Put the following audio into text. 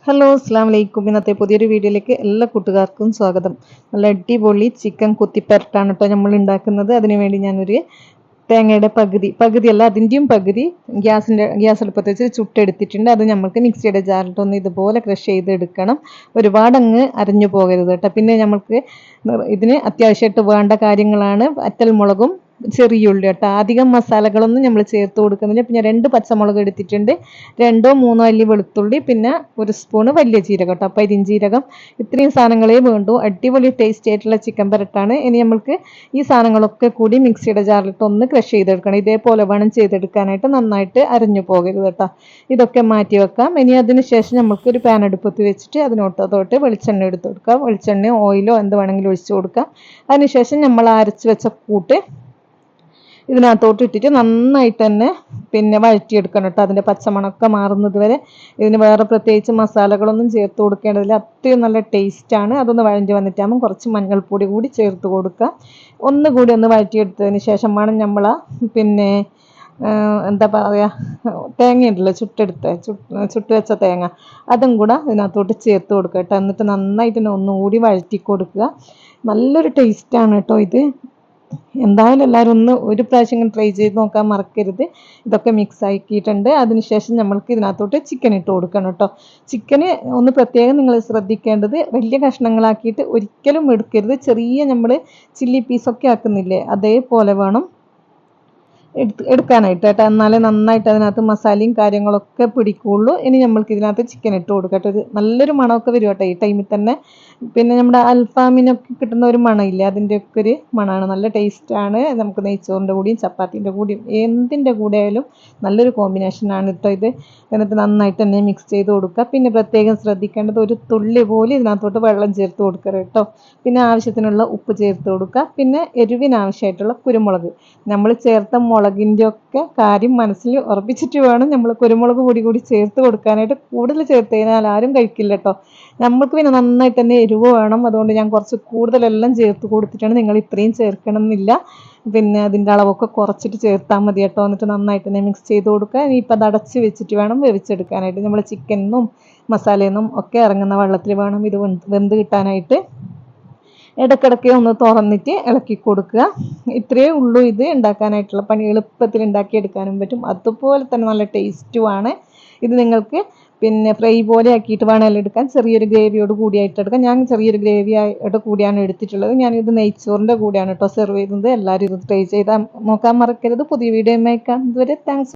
Hello അസ്സാം വലൈക്കും. ഇന്നത്തെ പുതിയൊരു വീഡിയോയിലേക്ക് എല്ലാ കൂട്ടുകാർക്കും സ്വാഗതം. നല്ല അടിപൊളി ചിക്കൻ കുത്തിപ്പരട്ടാണ് കേട്ടോ നമ്മൾ ഉണ്ടാക്കുന്നത്. അതിനുവേണ്ടി ഞാനൊരു തേങ്ങയുടെ പകുതിയല്ല അതിൻ്റെയും പകുതി ഗ്യാസ് അടുപ്പത്ത് വെച്ച് ചുട്ടെടുത്തിട്ടുണ്ട്. അത് നമുക്ക് മിക്സിയുടെ ജാറിലൊന്ന് ഇതുപോലെ ക്രഷ് ചെയ്തെടുക്കണം. ഒരുപാട് അങ്ങ് അരഞ്ഞു പോകരുത് കേട്ടോ. പിന്നെ നമുക്ക് ഇതിന് അത്യാവശ്യമായിട്ട് വേണ്ട കാര്യങ്ങളാണ് വറ്റൽമുളകും ചെറിയുള്ളി കേട്ടോ. അധികം മസാലകളൊന്നും നമ്മൾ ചേർത്ത് കൊടുക്കുന്നില്ല. പിന്നെ 2 പച്ചമുളക് എടുത്തിട്ടുണ്ട്, 2-3 അല്ലി വെളുത്തുള്ളി, പിന്നെ 1 സ്പൂണ് വലിയ ജീരകം കേട്ടോ, പെരിഞ്ജീരകം. ഇത്രയും സാധനങ്ങളേ വേണ്ടൂ. അടിപൊളി ടേസ്റ്റി ആയിട്ടുള്ള ചിക്കൻ പരട്ടാണ്. ഇനി നമുക്ക് ഈ സാധനങ്ങളൊക്കെ കൂടി മിക്സിയുടെ ജാറിലിട്ട് ഒന്ന് ക്രഷ് ചെയ്തെടുക്കണം. ഇതേപോലെ വേണം ചെയ്തെടുക്കാനായിട്ട്, നന്നായിട്ട് അരഞ്ഞു പോകരുത് കേട്ടോ. ഇതൊക്കെ മാറ്റി വെക്കാം. ഇനി അതിന് ശേഷം നമുക്ക് ഒരു പാൻ അടുപ്പത്ത് വെച്ചിട്ട് അതിനോട്ടത്തോട്ട് വെളിച്ചെണ്ണ എടുത്ത് കൊടുക്കാം. വെളിച്ചെണ്ണയോ ഓയിലോ എന്ത് വേണമെങ്കിലും ഒഴിച്ചു കൊടുക്കാം. അതിനുശേഷം നമ്മൾ അരച്ച് വെച്ച കൂട്ട് ഇതിനകത്തോട്ട് ഇട്ടിട്ട് നന്നായിട്ട് തന്നെ പിന്നെ വഴറ്റിയെടുക്കണം കേട്ടോ. അതിൻ്റെ പച്ചമണമൊക്കെ മാറുന്നത് വരെ. ഇതിന് വേറെ പ്രത്യേകിച്ച് മസാലകളൊന്നും ചേർത്ത് കൊടുക്കേണ്ടതില്ല. അത്രയും നല്ല ടേസ്റ്റാണ്. അതൊന്ന് വഴഞ്ഞ് വന്നിട്ടാകുമ്പോൾ കുറച്ച് മഞ്ഞൾപ്പൊടി കൂടി ചേർത്ത് കൊടുക്കുക. ഒന്നുകൂടി ഒന്ന് വഴറ്റിയെടുത്തതിന് ശേഷം വേണം നമ്മൾ പിന്നെ എന്താ പറയുക, തേങ്ങയുണ്ടല്ലോ, ചുട്ട് വെച്ച തേങ്ങ, അതും കൂടെ ഇതിനകത്തോട്ട് ചേർത്ത് കൊടുക്കുക കേട്ടോ. എന്നിട്ട് നന്നായിട്ട് ഒന്നുകൂടി വഴറ്റി കൊടുക്കുക. നല്ലൊരു ടേസ്റ്റാണ് കേട്ടോ ഇത്. എന്തായാലും എല്ലാവരും ഒരു പ്രാവശ്യം ട്രൈ ചെയ്ത് നോക്കാൻ മറക്കരുത്. ഇതൊക്കെ മിക്സ് ആക്കിയിട്ടുണ്ട്. അതിനുശേഷം നമ്മൾക്ക് ഇതിനകത്തോട്ട് ചിക്കൻ ഇട്ട് കൊടുക്കണം കേട്ടോ. ചിക്കന് ഒന്ന് പ്രത്യേകം നിങ്ങൾ ശ്രദ്ധിക്കേണ്ടത്, വലിയ കഷ്ണങ്ങളാക്കിയിട്ട് ഒരിക്കലും എടുക്കരുത്. ചെറിയ നമ്മൾ ചില്ലി പീസൊക്കെ ആക്കുന്നില്ലേ, അതേപോലെ വേണം എടുക്കാനായിട്ട് കേട്ടോ. എന്നാലേ നന്നായിട്ട് അതിനകത്ത് മസാലയും കാര്യങ്ങളൊക്കെ പിടിക്കുള്ളൂ. ഇനി നമ്മൾക്ക് ഇതിനകത്ത് ചിക്കൻ ഇട്ട് കൊടുക്കട്ടെ. ഒരു നല്ലൊരു മണമൊക്കെ വരും കേട്ടോ ഈ ടൈമിൽ തന്നെ. പിന്നെ നമ്മുടെ അൽഫാമിനൊക്കെ കിട്ടുന്ന ഒരു മണമില്ലേ, അതിൻ്റെയൊക്കെ ഒരു മണമാണ്. നല്ല ടേസ്റ്റാണ്. നമുക്ക് നെയ്ച്ചോറിൻ്റെ കൂടിയും ചപ്പാത്തിൻ്റെ കൂടിയും എന്തിൻ്റെ കൂടെ ആയാലും നല്ലൊരു കോമ്പിനേഷനാണ് കേട്ടോ ഇത്. എന്നിട്ട് നന്നായിട്ട് തന്നെ മിക്സ് ചെയ്ത് കൊടുക്കുക. പിന്നെ പ്രത്യേകം ശ്രദ്ധിക്കേണ്ടത്, ഒരു തുള്ളി പോലും ഇതിനകത്തോട്ട് വെള്ളം ചേർത്ത് കൊടുക്കരുത് കേട്ടോ. പിന്നെ ആവശ്യത്തിനുള്ള ഉപ്പ് ചേർത്ത് കൊടുക്കുക. പിന്നെ എരിവിനാവശ്യമായിട്ടുള്ള കുരുമുളക്, നമ്മൾ ചേർത്ത മുളകിൻ്റെ ഒക്കെ കാര്യം മനസ്സിൽ ഉറപ്പിച്ചിട്ട് വേണം നമ്മൾ കുരുമുളക് കൂടി ചേർത്ത് കൊടുക്കാനായിട്ട്. കൂടുതൽ ചേർത്ത് കഴിഞ്ഞാൽ ആരും കഴിക്കില്ല കേട്ടോ. നമുക്ക് പിന്നെ നന്നായിട്ട് തന്നെ എരിവ് വേണം. അതുകൊണ്ട് ഞാൻ കുറച്ച് കൂടുതലെല്ലാം ചേർത്ത് കൊടുത്തിട്ടാണ്. നിങ്ങൾ ഇത്രയും ചേർക്കണം എന്നില്ല. പിന്നെ അതിൻ്റെ അളവൊക്കെ കുറച്ചിട്ട് ചേർത്താൽ മതി കേട്ടോ. എന്നിട്ട് നന്നായിട്ട് തന്നെ മിക്സ് ചെയ്ത് കൊടുക്കുക. ഇനിയിപ്പോൾ അത് അടച്ച് വെച്ചിട്ട് വേണം വേവിച്ചെടുക്കാനായിട്ട്. നമ്മൾ ചിക്കനും മസാലയൊന്നും ഒക്കെ ഇറങ്ങുന്ന വെള്ളത്തിൽ വേണം ഇത് വെന്ത് കിട്ടാനായിട്ട്. ഇടയ്ക്കിടയ്ക്ക് ഒന്ന് തുറന്നിട്ട് ഇളക്കി കൊടുക്കുക. ഇത്രയേ ഉള്ളൂ ഇത് ഉണ്ടാക്കാനായിട്ടുള്ള പണി. എളുപ്പത്തിൽ ഉണ്ടാക്കിയെടുക്കാനും പറ്റും. അതുപോലെ തന്നെ നല്ല ടേസ്റ്റുമാണ് ഇത്. നിങ്ങൾക്ക് പിന്നെ ഫ്രൈ പോലെ ആക്കിയിട്ട് വേണമെങ്കിലും എടുക്കാൻ, ചെറിയൊരു ഗ്രേവിയോട് കൂടിയായിട്ട് എടുക്കാം. ഞാൻ ചെറിയൊരു ഗ്രേവി ആയിട്ട് കൂടിയാണ് എടുത്തിട്ടുള്ളത്. ഞാനിത് നെയ്ച്ചോറിൻ്റെ കൂടെയാണ് കേട്ടോ സെർവ് ചെയ്യുന്നത്. എല്ലാവരും ഇത് ട്രൈ ചെയ്താൽ നോക്കാൻ മറക്കരുത്. പുതിയ വീഡിയോ അയക്കാം. ഇതുവരെ താങ്ക്സ്.